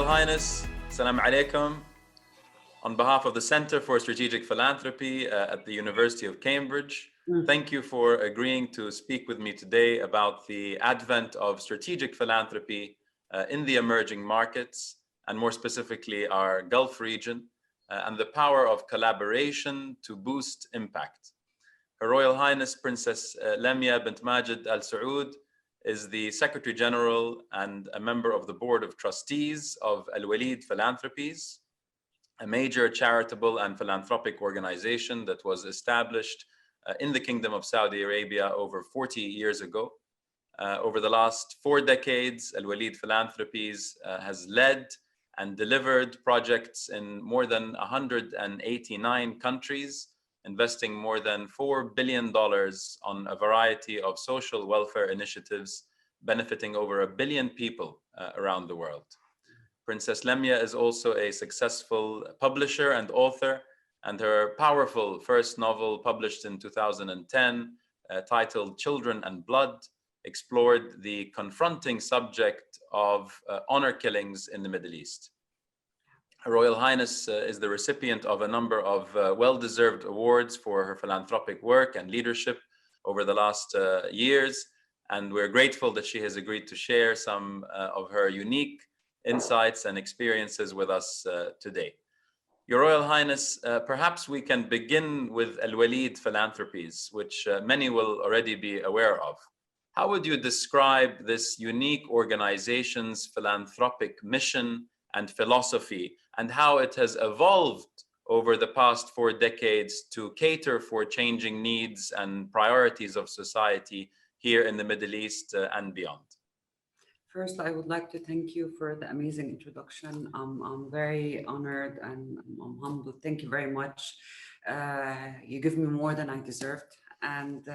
Highness, Assalamu alaikum. On behalf of the Center for Strategic Philanthropy at the University of Cambridge, thank you for agreeing to speak with me today about the advent of strategic philanthropy in the emerging markets, and more specifically our Gulf region, and the power of collaboration to boost impact. Her Royal Highness Princess Lamia Bint Majed Alsaud is the Secretary General and a member of the Board of Trustees of Alwaleed Philanthropies, a major charitable and philanthropic organization that was established in the Kingdom of Saudi Arabia over 40 years ago. Over the last 4 decades, Alwaleed Philanthropies has led and delivered projects in more than 189 countries, investing more than $4 billion on a variety of social welfare initiatives benefiting over 1 billion people around the world. Princess Lamia is also a successful publisher and author, and her powerful first novel, published in 2010, titled Children and Blood, explored the confronting subject of honor killings in the Middle East. Her Royal Highness is the recipient of a number of well-deserved awards for her philanthropic work and leadership over the last years, and we're grateful that she has agreed to share some of her unique insights and experiences with us today. Your Royal Highness, perhaps we can begin with Alwaleed Philanthropies, which many will already be aware of. How would you describe this unique organization's philanthropic mission and philosophy, and how it has evolved over the past 4 decades to cater for changing needs and priorities of society here in the Middle East and beyond? First, I would like to thank you for the amazing introduction. I'm very honored and I'm humbled. Thank you very much. You give me more than I deserved. And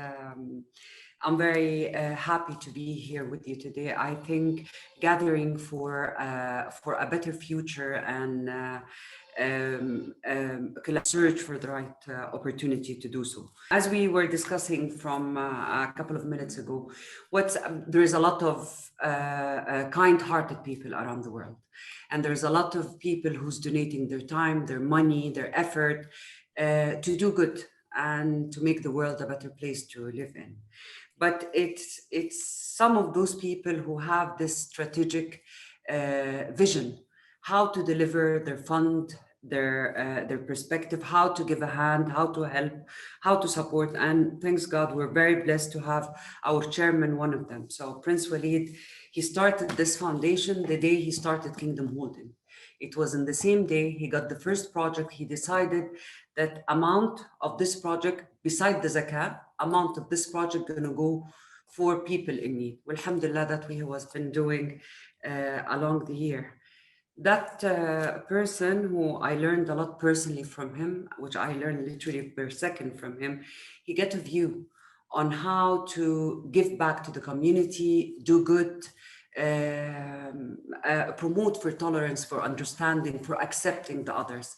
I'm very happy to be here with you today. I think gathering for a better future and search for the right opportunity to do so. As we were discussing from a couple of minutes ago, there is a lot of kind-hearted people around the world, and there's a lot of people who's donating their time, their money, their effort to do good and to make the world a better place to live in. But it's some of those people who have this strategic vision, how to deliver their fund, their perspective, how to give a hand, how to help, how to support. And thanks God, we're very blessed to have our chairman, one of them. So Prince Waleed, he started this foundation the day he started Kingdom Holding. It was in the same day he got the first project. He decided that amount of this project, beside the zakah, amount of this project going to go for people in need. Alhamdulillah, that we have been doing along the year. That person who I learned a lot personally from him, which I learned literally per second from him, he got a view on how to give back to the community, do good, promote for tolerance, for understanding, for accepting the others.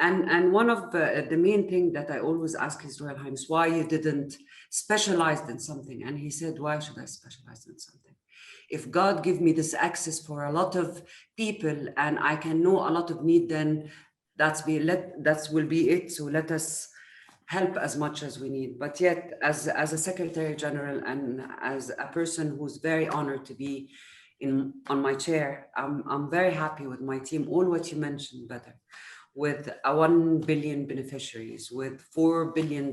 And one of the main thing that I always ask His Royal Highness, why you didn't specialize in something? And he said, why should I specialize in something? If God give me this access for a lot of people and I can know a lot of need, then that will be it. So let us help as much as we need. But yet, as a Secretary General and as a person who's very honored to be on my chair, I'm very happy with my team. All what you mentioned, Badr, with 1 billion beneficiaries, with $4 billion,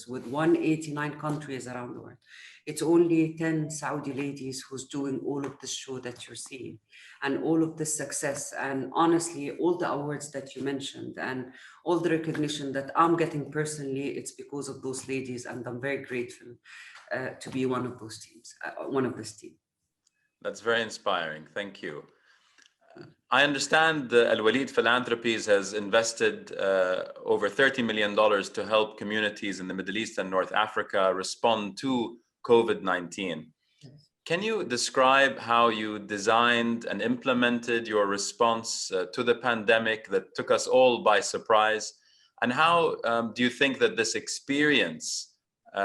with 189 countries around the world. It's only 10 Saudi ladies who's doing all of this show that you're seeing and all of this success. And honestly, all the awards that you mentioned and all the recognition that I'm getting personally, it's because of those ladies. And I'm very grateful to be one of those teams, one of this team. That's very inspiring. Thank you. I understand Alwaleed Philanthropies has invested over $30 million to help communities in the Middle East and North Africa respond to COVID-19. Yes. Can you describe how you designed and implemented your response to the pandemic that took us all by surprise? And how do you think that this experience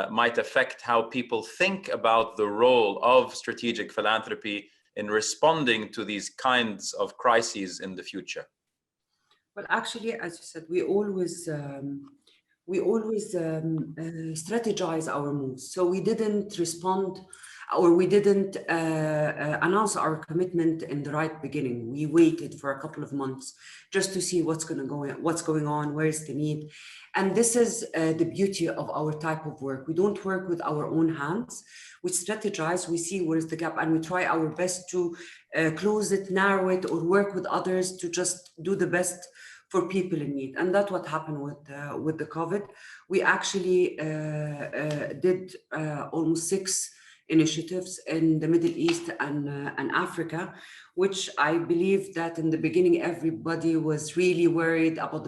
might affect how people think about the role of strategic philanthropy in responding to these kinds of crises in the future? Well, actually, as you said, we always strategize our moves. So we didn't respond, or we didn't announce our commitment in the right beginning. We waited for a couple of months just to see what's going on, where is the need. And this is the beauty of our type of work. We don't work with our own hands. We strategize, we see where's the gap, and we try our best to close it, narrow it, or work with others to just do the best for people in need. And that's what happened with the COVID. We actually did almost 6 initiatives in the Middle East and Africa, which I believe that in the beginning, everybody was really worried about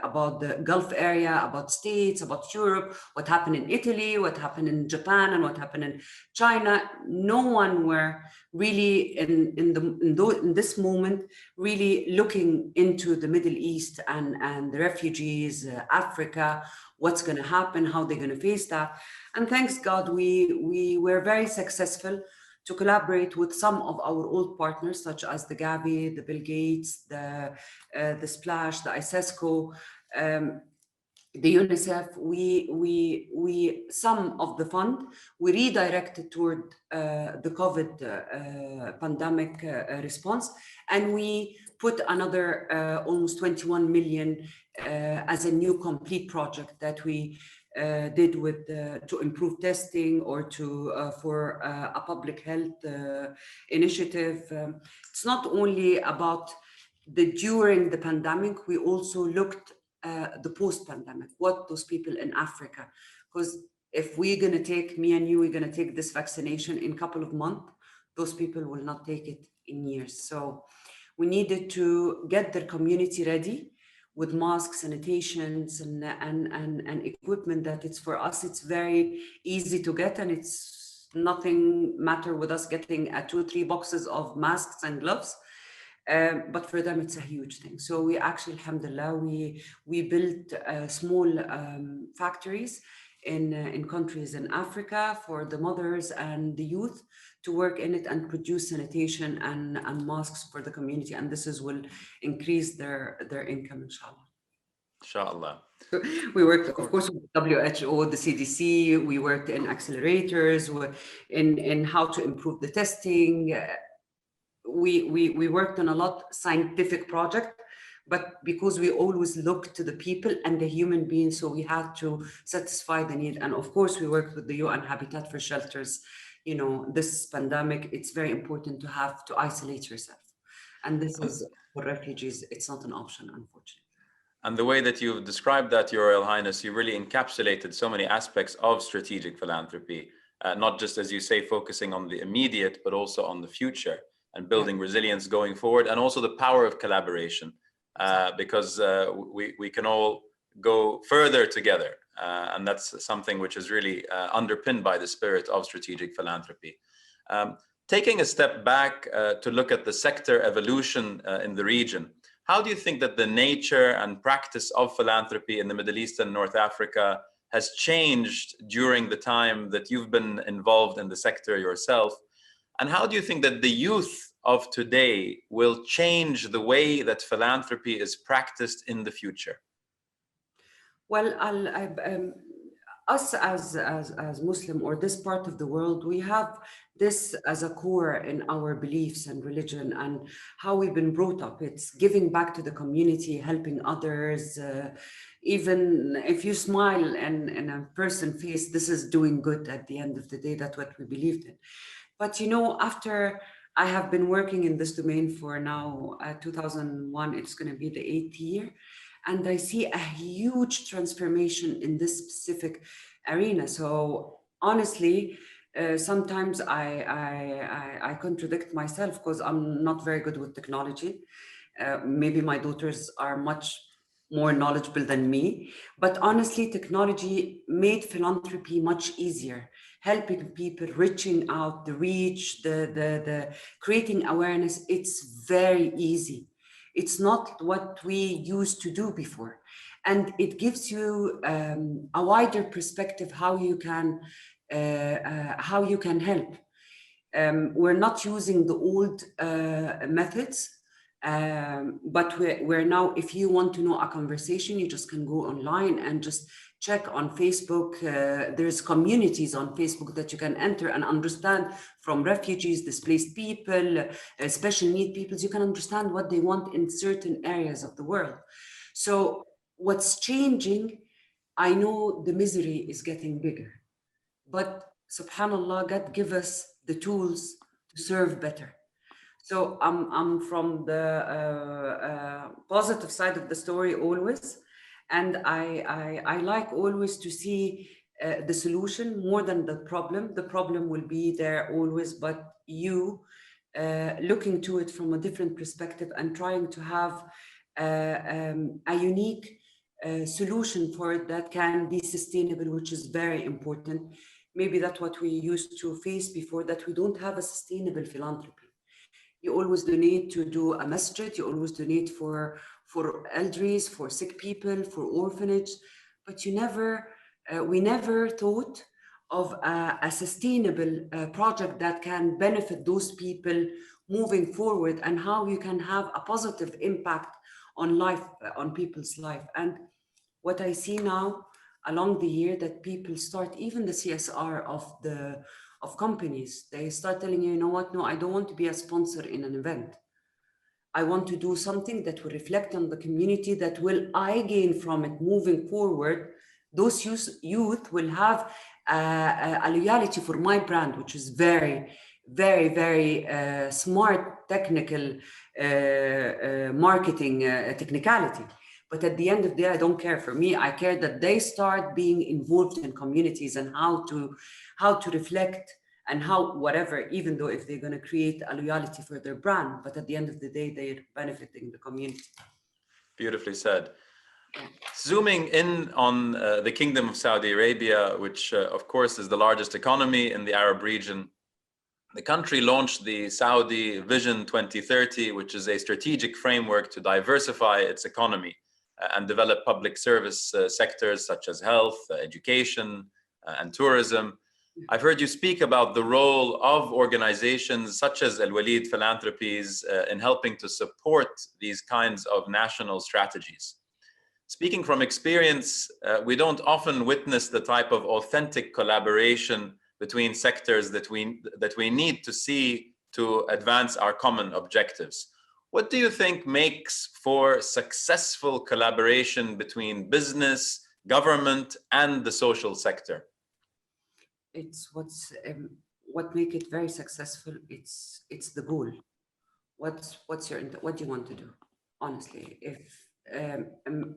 about the Gulf area, about states, about Europe, what happened in Italy, what happened in Japan, and what happened in China. No one were really in this moment really looking into the Middle East and the refugees, Africa, what's going to happen, how they're going to face that. And thanks God, we were very successful to collaborate with some of our old partners, such as the Gavi, the Bill Gates, the Splash, the ISESCO, the UNICEF. We some of the fund we redirected toward the COVID pandemic response, and we put another almost 21 million as a new complete project that we did with to improve testing, or to for a public health initiative. It's not only about during the pandemic. We also looked the post-pandemic, what those people in Africa, because if we're going to take, me and you, we're going to take this vaccination in a couple of months, those people will not take it in years. So we needed to get their community ready with masks, sanitations, and equipment that it's, for us, it's very easy to get, and it's nothing matter with us getting 2 or 3 boxes of masks and gloves. But for them, it's a huge thing. So we actually, alhamdulillah, we built small factories in countries in Africa for the mothers and the youth to work in it and produce sanitation and masks for the community. And this will increase their income, inshallah. Inshallah. We worked, of course, with WHO, the CDC. We worked in accelerators, in how to improve the testing. We worked on a lot scientific project, but because we always look to the people and the human beings, so we had to satisfy the need. And of course, we worked with the UN Habitat for Shelters. You know, this pandemic, it's very important to have to isolate yourself. And this is for refugees, it's not an option, unfortunately. And the way that you've described that, Your Royal Highness, you really encapsulated so many aspects of strategic philanthropy, not just, as you say, focusing on the immediate, but also on the future and building resilience going forward, and also the power of collaboration, because we can all go further together. And that's something which is really underpinned by the spirit of strategic philanthropy. Taking a step back to look at the sector evolution in the region, how do you think that the nature and practice of philanthropy in the Middle East and North Africa has changed during the time that you've been involved in the sector yourself? And how do you think that the youth of today will change the way that philanthropy is practiced in the future? Well, us as Muslim, or this part of the world, we have this as a core in our beliefs and religion and how we've been brought up. It's giving back to the community, helping others. Even if you smile in a person's face, this is doing good at the end of the day. That's what we believed in. But you know, after I have been working in this domain for now 2001, it's going to be the 8th year. And I see a huge transformation in this specific arena. So honestly, sometimes I contradict myself because I'm not very good with technology. Maybe my daughters are much more knowledgeable than me. But honestly, technology made philanthropy much easier, helping people, reaching out, the reach, the creating awareness. It's very easy. It's not what we used to do before. And it gives you a wider perspective how you can help. We're not using the old methods, but we're now, if you want to know a conversation, you just can go online and just check on Facebook. There's communities on Facebook that you can enter and understand, from refugees, displaced people, special need peoples. You can understand what they want in certain areas of the world. So what's changing, I know the misery is getting bigger, but subhanallah, God give us the tools to serve better. So I'm from the positive side of the story always. And I like always to see the solution more than the problem. The problem will be there always, but you looking to it from a different perspective and trying to have a unique solution for it that can be sustainable, which is very important. Maybe that's what we used to face before, that we don't have a sustainable philanthropy. You always donate to do a masjid, you always donate for elderlies, for sick people, for orphanage, but we never thought of a sustainable project that can benefit those people moving forward, and how you can have a positive impact on life, on people's life. And what I see now along the year, that people start, even the CSR of companies, they start telling you, you know what, no, I don't want to be a sponsor in an event. I want to do something that will reflect on the community, that will I gain from it moving forward. Those youth will have a loyalty for my brand, which is very, very, very smart technical marketing technicality. But at the end of the day, I don't care. For me, I care that they start being involved in communities, and how to reflect, and how, whatever, even though if they're going to create a loyalty for their brand, but at the end of the day, they're benefiting the community. Beautifully said. Zooming in on the Kingdom of Saudi Arabia, which of course is the largest economy in the Arab region, the country launched the Saudi Vision 2030, which is a strategic framework to diversify its economy and develop public service sectors such as health, education, and tourism. I've heard you speak about the role of organizations such as Alwaleed Philanthropies in helping to support these kinds of national strategies. Speaking from experience, we don't often witness the type of authentic collaboration between sectors that we need to see to advance our common objectives. What do you think makes for successful collaboration between business, government, and the social sector? It's what make it very successful. It's the goal. What do you want to do? Honestly, if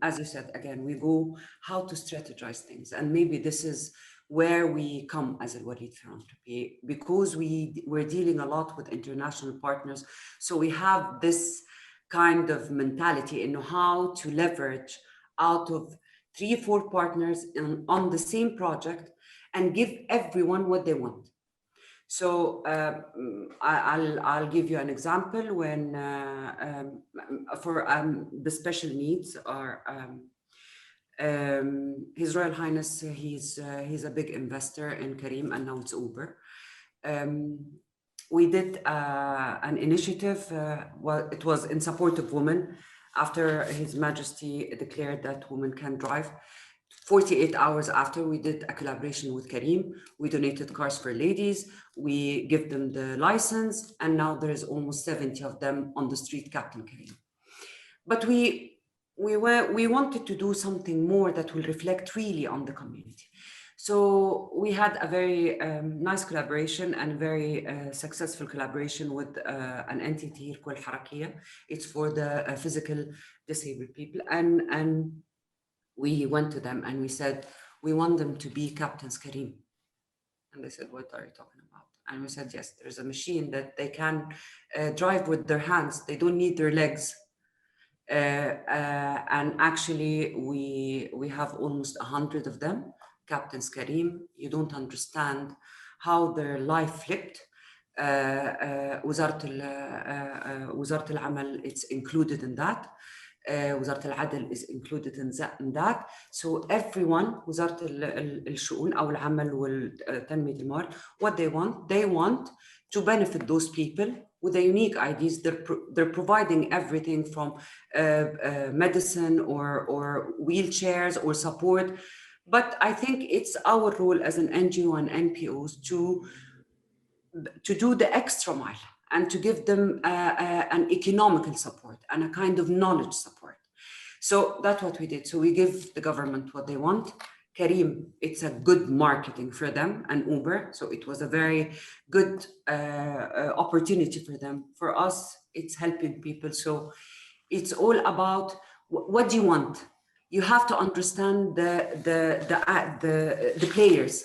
as you said, again, we go how to strategize things, and maybe this is where we come as Alwaleed Philanthropy, because we're dealing a lot with international partners. So we have this kind of mentality in how to leverage out of 3 or 4 partners on the same project and give everyone what they want. So I'll give you an example. When for the special needs are His Royal Highness, he's a big investor in Kareem, and now it's Uber. We did an initiative, well, it was in support of women, after His Majesty declared that women can drive. 48 hours after, we did a collaboration with Kareem. We donated cars for ladies, we give them the license, and now there is almost 70 of them on the street, Captain Kareem. But we wanted to do something more that will reflect really on the community. So we had a very nice collaboration and very successful collaboration with an entity here called HRH. It's for the physical disabled people. And we went to them and we said, we want them to be Captains Kareem. And they said, what are you talking about? And we said, yes, there's a machine that they can drive with their hands. They don't need their legs. And actually, we have almost 100 of them, Captains Kareem. You don't understand how their life flipped. وزارة العمل, it's included in that. وزارة العدل is included in that. So everyone, وزارة الشؤون أو العمل والتنمية الموارد, what they want to benefit those people with the unique ideas. They're providing everything from medicine or wheelchairs or support. But I think it's our role as an NGO and NPOs to do the extra mile and to give them an economical support and a kind of knowledge support. So that's what we did. So we give the government what they want. Kareem, it's a good marketing for them, and Uber. So it was a very good opportunity for them. For us, it's helping people. So it's all about what do you want? You have to understand the players,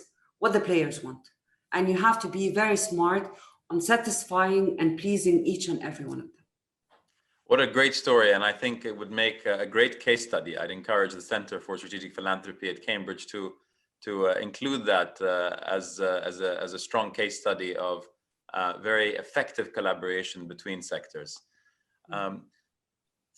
what the players want. And you have to be very smart on satisfying and pleasing each and every one of them. What a great story. And I think it would make a great case study. I'd encourage the Center for Strategic Philanthropy at Cambridge to include that as a strong case study of very effective collaboration between sectors.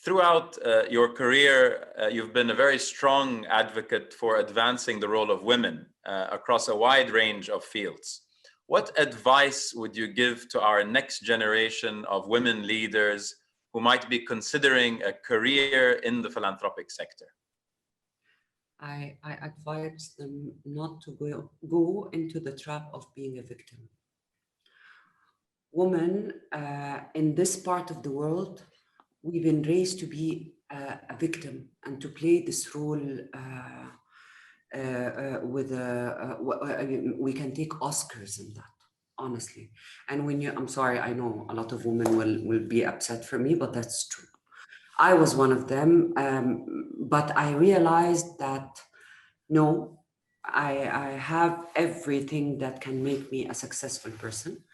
Throughout your career, you've been a very strong advocate for advancing the role of women across a wide range of fields. What advice would you give to our next generation of women leaders who might be considering a career in the philanthropic sector? I advise them not to go into the trap of being a victim. Women in this part of the world, we've been raised to be a victim and to play this role we can take Oscars in that, honestly. And I'm sorry, I know a lot of women will be upset for me, but that's true. I was one of them, but I realized that no, I have everything that can make me a successful person.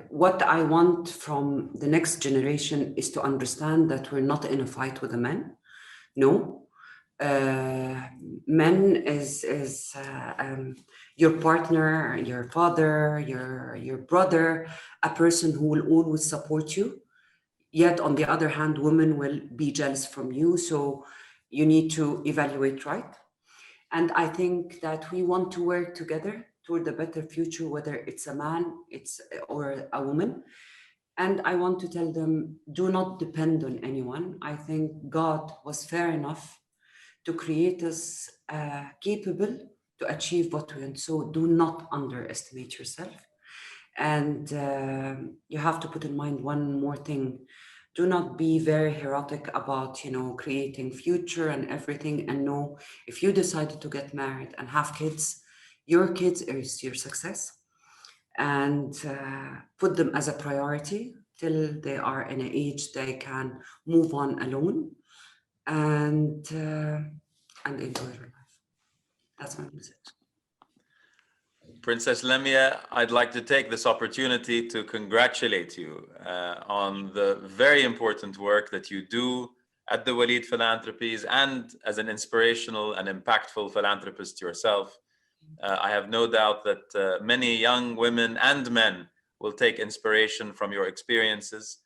What I want from the next generation is to understand that we're not in a fight with the men. No, men is your partner, your father, your brother, a person who will always support you. Yet on the other hand, women will be jealous from you. So you need to evaluate right. And I think that we want to work together toward a better future, whether it's a man, or a woman. And I want to tell them, do not depend on anyone. I think God was fair enough to create us capable to achieve what we want. So do not underestimate yourself. And you have to put in mind one more thing. Do not be very heroic about, creating future and everything. And no, if you decided to get married and have kids, your kids is your success. And put them as a priority till they are in an age they can move on alone and enjoy their life. That's my message. Princess Lamia, I'd like to take this opportunity to congratulate you on the very important work that you do at the Alwaleed Philanthropies and as an inspirational and impactful philanthropist yourself. I have no doubt that many young women and men will take inspiration from your experiences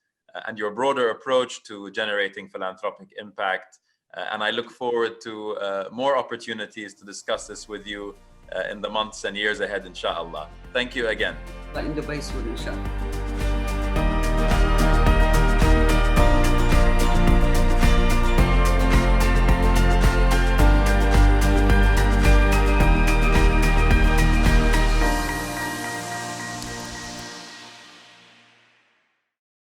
and your broader approach to generating philanthropic impact. And I look forward to more opportunities to discuss this with you in the months and years ahead, inshallah. Thank you again. In Dubai soon, inshallah.